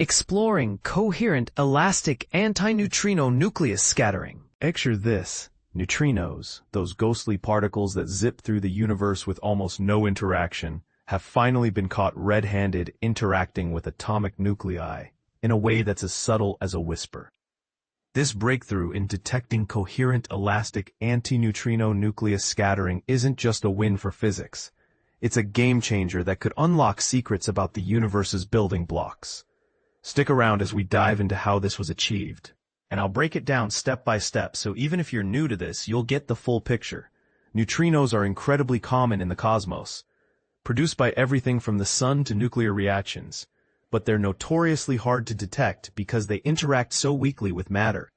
exploring coherent elastic antineutrino-nucleus scattering. Picture this. Neutrinos, those ghostly particles that zip through the universe with almost no interaction, have finally been caught red-handed interacting with atomic nuclei in a way that's as subtle as a whisper. This breakthrough in detecting coherent elastic antineutrino-nucleus scattering isn't just a win for physics. It's a game-changer that could unlock secrets about the universe's building blocks. Stick around as we dive into how this was achieved. And I'll break it down step by step, so even if you're new to this, you'll get the full picture. Neutrinos are incredibly common in the cosmos, produced by everything from the sun to nuclear reactions, but they're notoriously hard to detect because they interact so weakly with matter.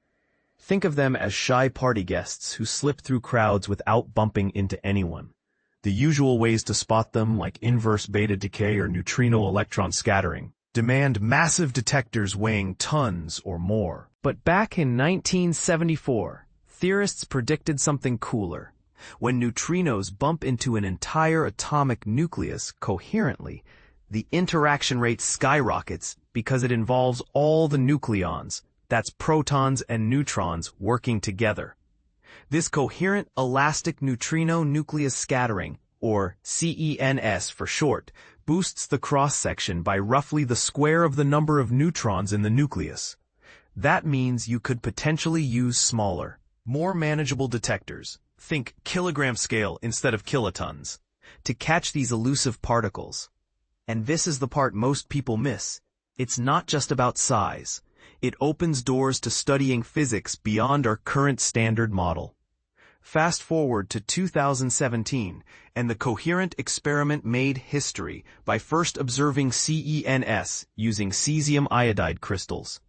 Think of them as shy party guests who slip through crowds without bumping into anyone. The usual ways to spot them, like inverse beta decay or neutrino electron scattering, demand massive detectors weighing tons or more. But back in 1974, theorists predicted something cooler. When neutrinos bump into an entire atomic nucleus coherently, the interaction rate skyrockets because it involves all the nucleons, that's protons and neutrons, working together. This coherent elastic neutrino-nucleus scattering, or CENS for short, boosts the cross-section by roughly the square of the number of neutrons in the nucleus. That means you could potentially use smaller, more manageable detectors, think kilogram scale instead of kilotons, to catch these elusive particles. And this is the part most people miss. It's not just about size. It opens doors to studying physics beyond our current standard model. Fast forward to 2017, and the Coherent experiment made history by first observing CENS using cesium iodide crystals.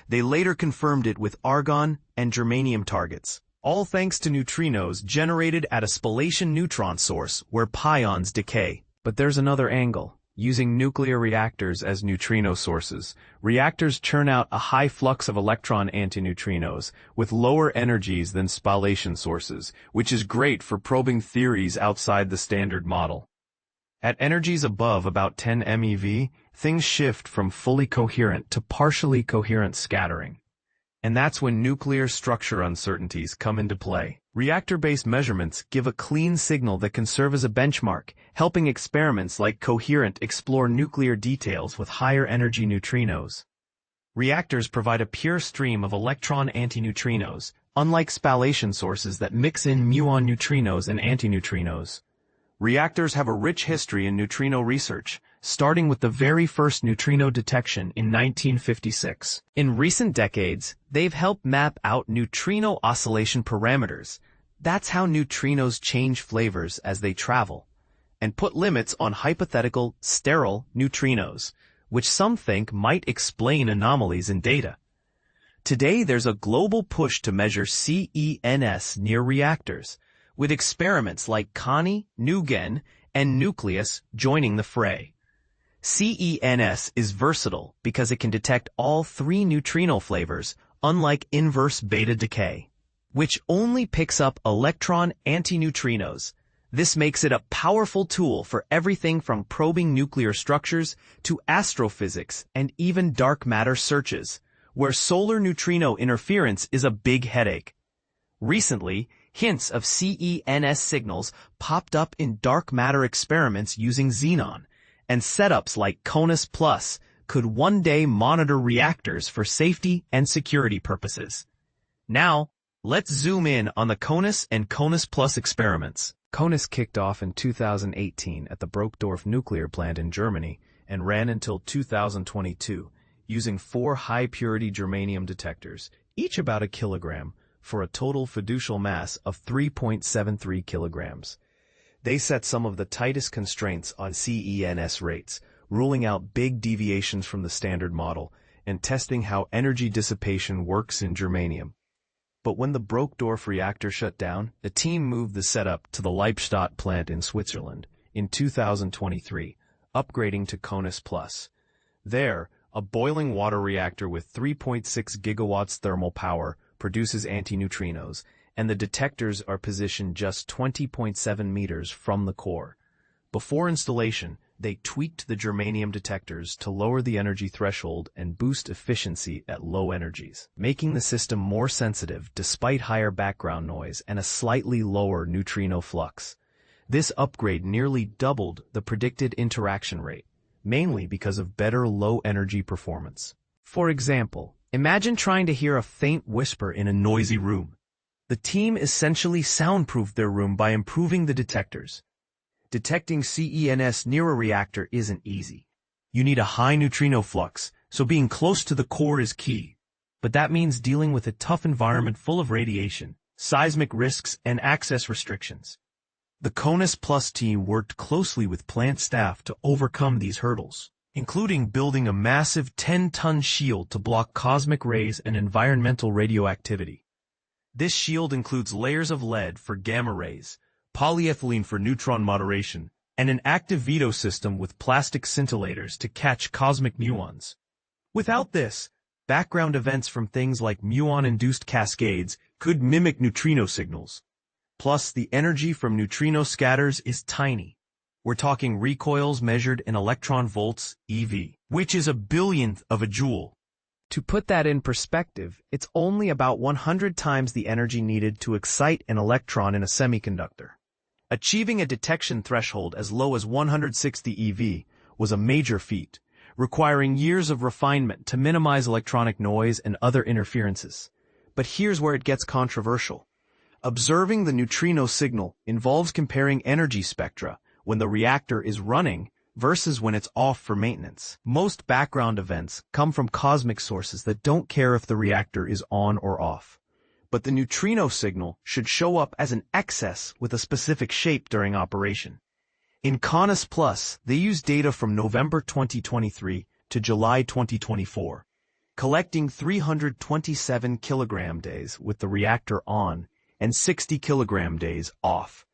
They later confirmed it with argon and germanium targets, all thanks to neutrinos generated at a spallation neutron source where pions decay. But there's another angle. Using nuclear reactors as neutrino sources, reactors churn out a high flux of electron antineutrinos with lower energies than spallation sources, which is great for probing theories outside the standard model. At energies above about 10 MeV, things shift from fully coherent to partially coherent scattering. And that's when nuclear structure uncertainties come into play. Reactor-based measurements give a clean signal that can serve as a benchmark, helping experiments like Coherent explore nuclear details with higher energy neutrinos. Reactors provide a pure stream of electron antineutrinos, unlike spallation sources that mix in muon neutrinos and antineutrinos. Reactors have a rich history in neutrino research, starting with the very first neutrino detection in 1956. In recent decades, they've helped map out neutrino oscillation parameters. That's how neutrinos change flavors as they travel, and put limits on hypothetical sterile neutrinos, which some think might explain anomalies in data. Today, there's a global push to measure CENS near reactors, with experiments like CONUS, NuGen, and Nucleus joining the fray. CENS is versatile because it can detect all three neutrino flavors, unlike inverse beta decay, which only picks up electron antineutrinos. This makes it a powerful tool for everything from probing nuclear structures to astrophysics and even dark matter searches, where solar neutrino interference is a big headache. Recently, hints of CENS signals popped up in dark matter experiments using xenon, and setups like CONUS Plus could one day monitor reactors for safety and security purposes. Now, let's zoom in on the CONUS and CONUS Plus experiments. CONUS kicked off in 2018 at the Brockdorf nuclear plant in Germany and ran until 2022, using 4 high-purity germanium detectors, each about a kilogram, for a total fiducial mass of 3.73 kilograms. They set some of the tightest constraints on CENS rates, ruling out big deviations from the standard model and testing how energy dissipation works in germanium. But when the Brockdorf reactor shut down, the team moved the setup to the Lippstadt plant in Switzerland in 2023, upgrading to CONUS Plus. There, a boiling water reactor with 3.6 gigawatts thermal power produces antineutrinos, and the detectors are positioned just 20.7 meters from the core. Before installation, They tweaked the germanium detectors to lower the energy threshold and boost efficiency at low energies, making the system more sensitive despite higher background noise and a slightly lower neutrino flux. This upgrade nearly doubled the predicted interaction rate, mainly because of better low-energy performance. For example, imagine trying to hear a faint whisper in a noisy room. The team essentially soundproofed their room by improving the detectors. Detecting CENS near a reactor isn't easy. You need a high neutrino flux, so being close to the core is key. But that means dealing with a tough environment full of radiation, seismic risks, and access restrictions. The CONUS Plus team worked closely with plant staff to overcome these hurdles, including building a massive 10-ton shield to block cosmic rays and environmental radioactivity. This shield includes layers of lead for gamma rays, polyethylene for neutron moderation, and an active veto system with plastic scintillators to catch cosmic muons. Without this, background events from things like muon-induced cascades could mimic neutrino signals. Plus, the energy from neutrino scatters is tiny. We're talking recoils measured in electron volts eV, which is a billionth of a joule. To put that in perspective, it's only about 100 times the energy needed to excite an electron in a semiconductor. Achieving a detection threshold as low as 160 eV was a major feat, requiring years of refinement to minimize electronic noise and other interferences. But here's where it gets controversial. Observing the neutrino signal involves comparing energy spectra when the reactor is running versus when it's off for maintenance. Most background events come from cosmic sources that don't care if the reactor is on or off. But the neutrino signal should show up as an excess with a specific shape during operation. In CONUS Plus, they use data from November 2023 to July 2024, collecting 327 kilogram days with the reactor on and 60 kilogram days off.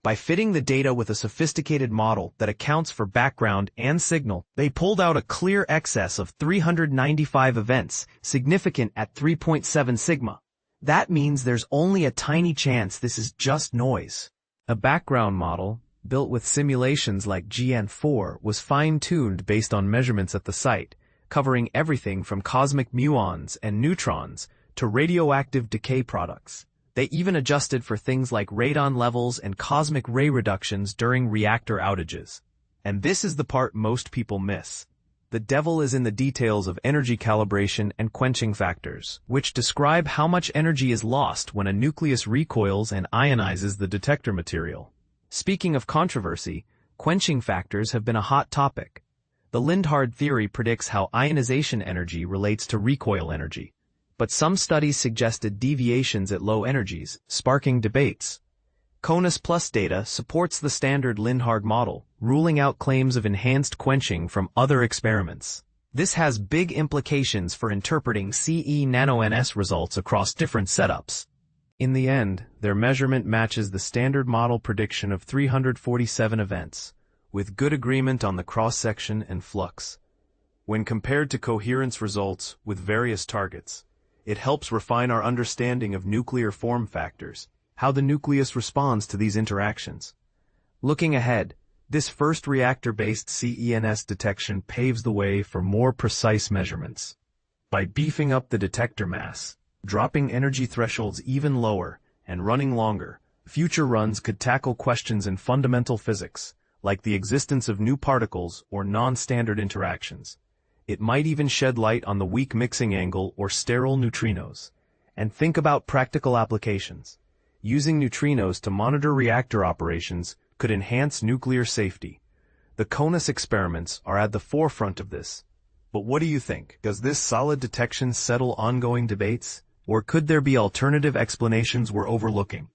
By fitting the data with a sophisticated model that accounts for background and signal, they pulled out a clear excess of 395 events, significant at 3.7 sigma. That means there's only a tiny chance this is just noise. A background model, built with simulations like GN4, was fine-tuned based on measurements at the site, covering everything from cosmic muons and neutrons to radioactive decay products. They even adjusted for things like radon levels and cosmic ray reductions during reactor outages. And this is the part most people miss. The devil is in the details of energy calibration and quenching factors, which describe how much energy is lost when a nucleus recoils and ionizes the detector material. Speaking of controversy, quenching factors have been a hot topic. The Lindhard theory predicts how ionization energy relates to recoil energy. But some studies suggested deviations at low energies, sparking debates. CONUS Plus data supports the standard Lindhard model, ruling out claims of enhanced quenching from other experiments. This has big implications for interpreting CENNS results across different setups. In the end, their measurement matches the standard model prediction of 347 events, with good agreement on the cross-section and flux. When compared to Coherent's results with various targets, it helps refine our understanding of nuclear form factors, how the nucleus responds to these interactions. Looking ahead, this first reactor-based CENS detection paves the way for more precise measurements. By beefing up the detector mass, dropping energy thresholds even lower, and running longer, future runs could tackle questions in fundamental physics, like the existence of new particles or non-standard interactions. It might even shed light on the weak mixing angle or sterile neutrinos. And think about practical applications. Using neutrinos to monitor reactor operations could enhance nuclear safety. The CONUS experiments are at the forefront of this. But what do you think? Does this solid detection settle ongoing debates? Or could there be alternative explanations we're overlooking?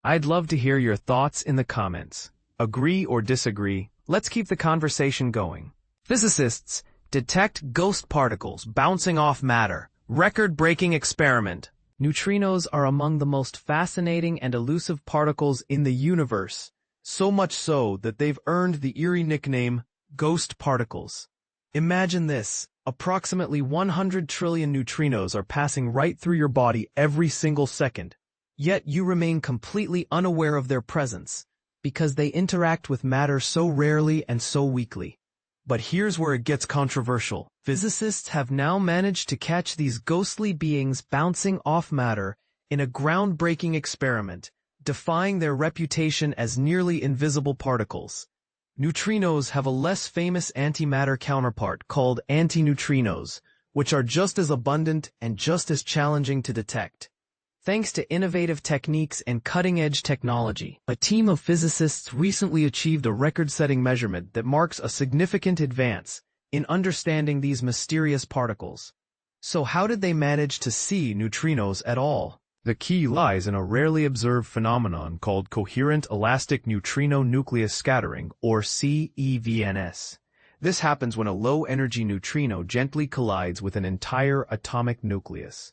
I'd love to hear your thoughts in the comments. Agree or disagree? Let's keep the conversation going. Physicists detect ghost particles bouncing off matter. Record-breaking experiment. Neutrinos are among the most fascinating and elusive particles in the universe, so much so that they've earned the eerie nickname, ghost particles. Imagine this. Approximately 100 trillion neutrinos are passing right through your body every single second. Yet you remain completely unaware of their presence, because they interact with matter so rarely and so weakly. But here's where it gets controversial. Physicists have now managed to catch these ghostly beings bouncing off matter in a groundbreaking experiment, defying their reputation as nearly invisible particles. Neutrinos have a less famous antimatter counterpart called antineutrinos, which are just as abundant and just as challenging to detect. Thanks to innovative techniques and cutting-edge technology, a team of physicists recently achieved a record-setting measurement that marks a significant advance in understanding these mysterious particles. So how did they manage to see neutrinos at all? The key lies in a rarely observed phenomenon called coherent elastic neutrino-nucleus scattering, or CEνNS. This happens when a low-energy neutrino gently collides with an entire atomic nucleus.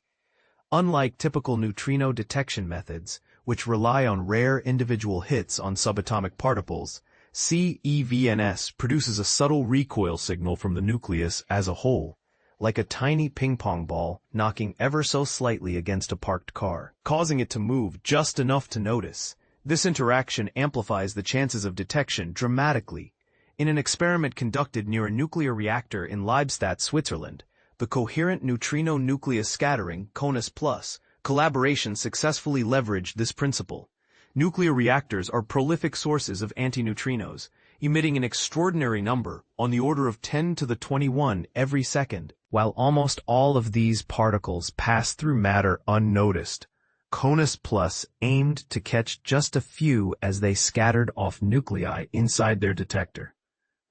Unlike typical neutrino detection methods, which rely on rare individual hits on subatomic particles, CEνNS produces a subtle recoil signal from the nucleus as a whole, like a tiny ping-pong ball knocking ever so slightly against a parked car, causing it to move just enough to notice. This interaction amplifies the chances of detection dramatically. In an experiment conducted near a nuclear reactor in Liebstadt, Switzerland, the Coherent Neutrino-Nucleus Scattering (CONUS) collaboration successfully leveraged this principle. Nuclear reactors are prolific sources of antineutrinos, emitting an extraordinary number, on the order of 10 to the 21 every second. While almost all of these particles pass through matter unnoticed, CONUS aimed to catch just a few as they scattered off nuclei inside their detector.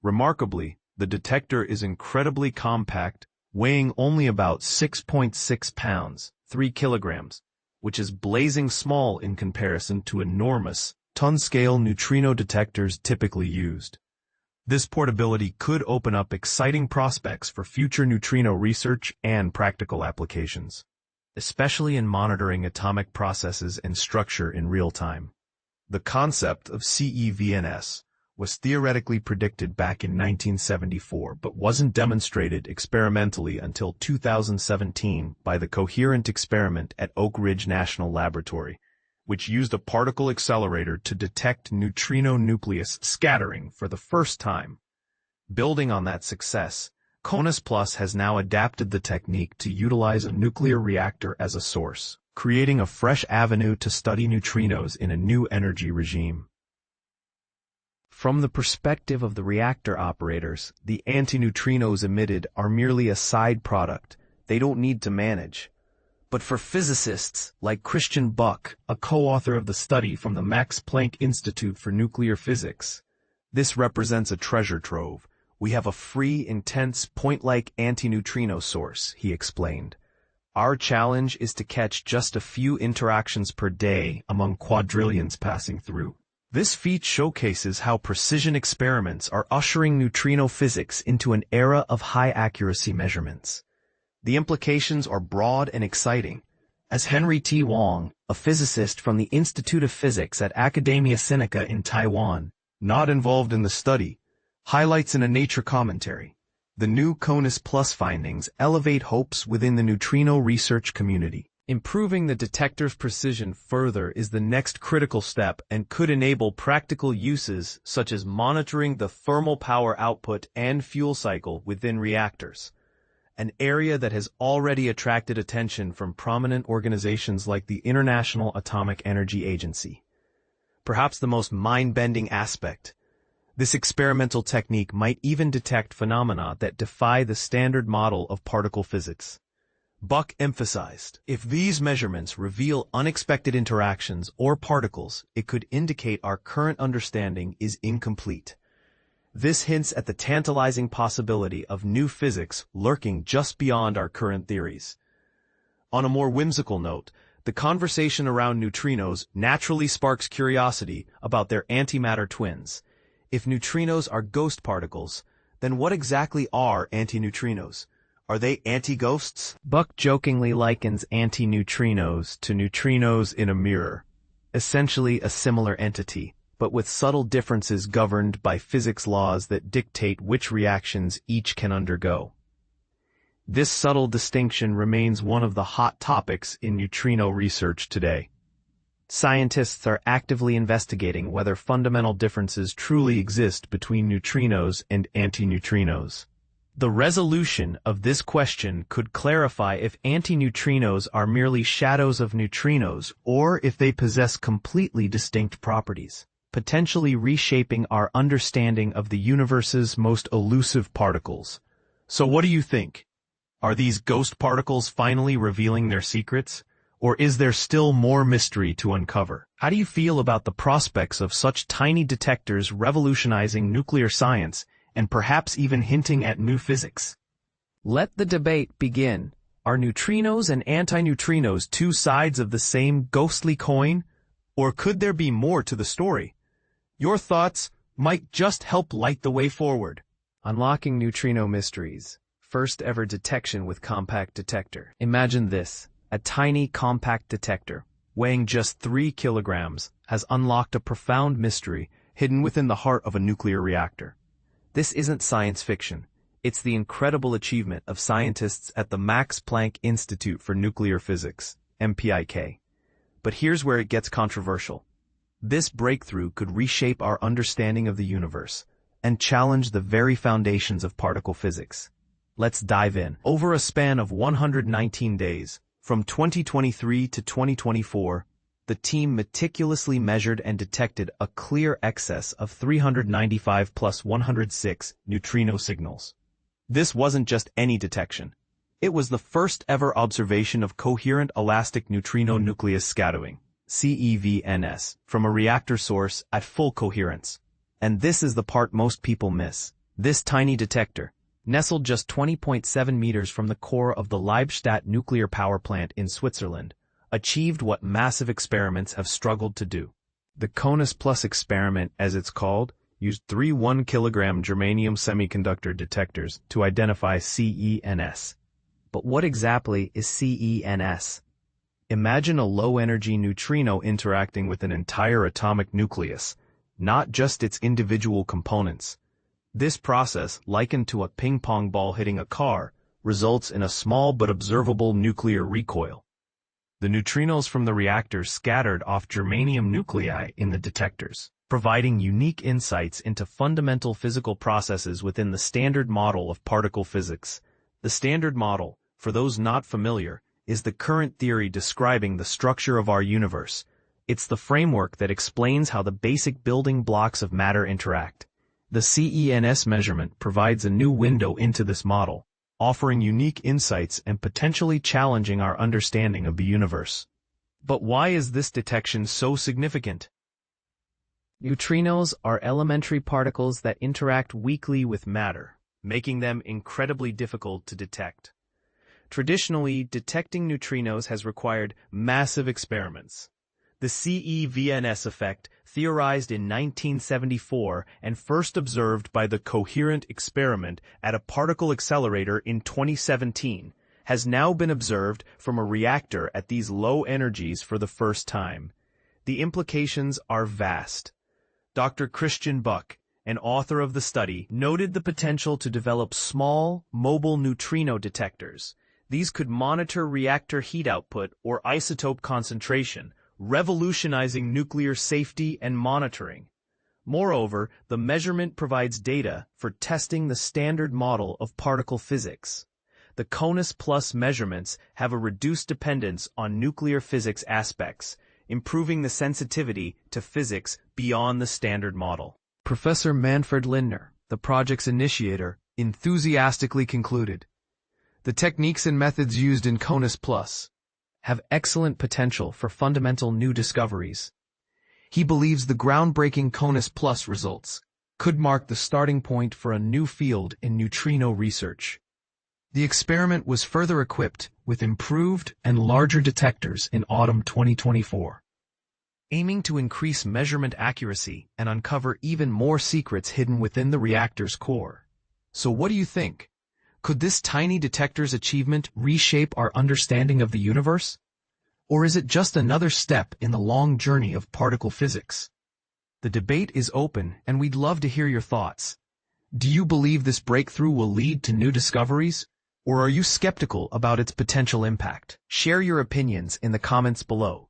Remarkably, the detector is incredibly compact, weighing only about 6.6 pounds, 3 kilograms, which is blazing small in comparison to enormous, ton-scale neutrino detectors typically used. This portability could open up exciting prospects for future neutrino research and practical applications, especially in monitoring atomic processes and structure in real time. The concept of CEνNS was theoretically predicted back in 1974 but wasn't demonstrated experimentally until 2017 by the Coherent experiment at Oak Ridge National Laboratory, which used a particle accelerator to detect neutrino-nucleus scattering for the first time. Building on that success, CONUS has now adapted the technique to utilize a nuclear reactor as a source, creating a fresh avenue to study neutrinos in a new energy regime. From the perspective of the reactor operators, the antineutrinos emitted are merely a side product they don't need to manage. But for physicists like Christian Buck, a co-author of the study from the Max Planck Institute for Nuclear Physics, this represents a treasure trove. We have a free, intense, point-like antineutrino source, he explained. Our challenge is to catch just a few interactions per day among quadrillions passing through. This feat showcases how precision experiments are ushering neutrino physics into an era of high-accuracy measurements. The implications are broad and exciting, as Henry T. Wang, a physicist from the Institute of Physics at Academia Sinica in Taiwan, not involved in the study, highlights in a Nature commentary. The new CONUS findings elevate hopes within the neutrino research community. Improving the detector's precision further is the next critical step and could enable practical uses such as monitoring the thermal power output and fuel cycle within reactors, an area that has already attracted attention from prominent organizations like the International Atomic Energy Agency. Perhaps the most mind-bending aspect, this experimental technique might even detect phenomena that defy the standard model of particle physics. Buck emphasized, if these measurements reveal unexpected interactions or particles, it could indicate our current understanding is incomplete. This hints at the tantalizing possibility of new physics lurking just beyond our current theories. On a more whimsical note, the conversation around neutrinos naturally sparks curiosity about their antimatter twins. If neutrinos are ghost particles, then what exactly are antineutrinos? Are they anti-ghosts? Buck jokingly likens antineutrinos to neutrinos in a mirror, essentially a similar entity, but with subtle differences governed by physics laws that dictate which reactions each can undergo. This subtle distinction remains one of the hot topics in neutrino research today. Scientists are actively investigating whether fundamental differences truly exist between neutrinos and antineutrinos. The resolution of this question could clarify if antineutrinos are merely shadows of neutrinos or if they possess completely distinct properties, potentially reshaping our understanding of the universe's most elusive particles. So what do you think? Are these ghost particles finally revealing their secrets? Or is there still more mystery to uncover? How do you feel about the prospects of such tiny detectors revolutionizing nuclear science and perhaps even hinting at new physics? Let the debate begin. Are neutrinos and antineutrinos two sides of the same ghostly coin? Or could there be more to the story? Your thoughts might just help light the way forward. Unlocking neutrino mysteries. First ever detection with compact detector. Imagine this. A tiny compact detector, weighing just 3 kilograms, has unlocked a profound mystery hidden within the heart of a nuclear reactor. This isn't science fiction. It's the incredible achievement of scientists at the Max Planck Institute for Nuclear Physics, MPIK. But here's where it gets controversial. This breakthrough could reshape our understanding of the universe and challenge the very foundations of particle physics. Let's dive in. Over a span of 119 days, from 2023 to 2024, the team meticulously measured and detected a clear excess of 395 plus 106 neutrino signals. This wasn't just any detection. It was the first ever observation of coherent elastic neutrino-nucleus scattering, CEνNS, from a reactor source at full coherence. And this is the part most people miss. This tiny detector, nestled just 20.7 meters from the core of the Liebstadt nuclear power plant in Switzerland, achieved what massive experiments have struggled to do. The CONUS Plus experiment, as it's called, used 3 1-kilogram germanium semiconductor detectors to identify CEνS. But what exactly is CEνS? Imagine a low-energy neutrino interacting with an entire atomic nucleus, not just its individual components. This process, likened to a ping-pong ball hitting a car, results in a small but observable nuclear recoil. The neutrinos from the reactors scattered off germanium nuclei in the detectors, providing unique insights into fundamental physical processes within the standard model of particle physics. The standard model, for those not familiar, is the current theory describing the structure of our universe. It's the framework that explains how the basic building blocks of matter interact. The CEνS measurement provides a new window into this model, offering unique insights and potentially challenging our understanding of the universe. But why is this detection so significant? Neutrinos are elementary particles that interact weakly with matter, making them incredibly difficult to detect. Traditionally, detecting neutrinos has required massive experiments. The CEνNS effect, theorized in 1974 and first observed by the Coherent experiment at a particle accelerator in 2017, has now been observed from a reactor at these low energies for the first time. The implications are vast. Dr. Christian Buck, an author of the study, noted the potential to develop small, mobile neutrino detectors. These could monitor reactor heat output or isotope concentration, revolutionizing nuclear safety and monitoring. Moreover, the measurement provides data for testing the standard model of particle physics. The CONUS Plus measurements have a reduced dependence on nuclear physics aspects, improving the sensitivity to physics beyond the standard model. Professor Manfred Lindner, the project's initiator, enthusiastically concluded, "The techniques and methods used in CONUS Plus have excellent potential for fundamental new discoveries." He believes the groundbreaking CONUS Plus results could mark the starting point for a new field in neutrino research. The experiment was further equipped with improved and larger detectors in autumn 2024, aiming to increase measurement accuracy and uncover even more secrets hidden within the reactor's core. So what do you think? Could this tiny detector's achievement reshape our understanding of the universe? Or is it just another step in the long journey of particle physics? The debate is open, and we'd love to hear your thoughts. Do you believe this breakthrough will lead to new discoveries? Or are you skeptical about its potential impact? Share your opinions in the comments below.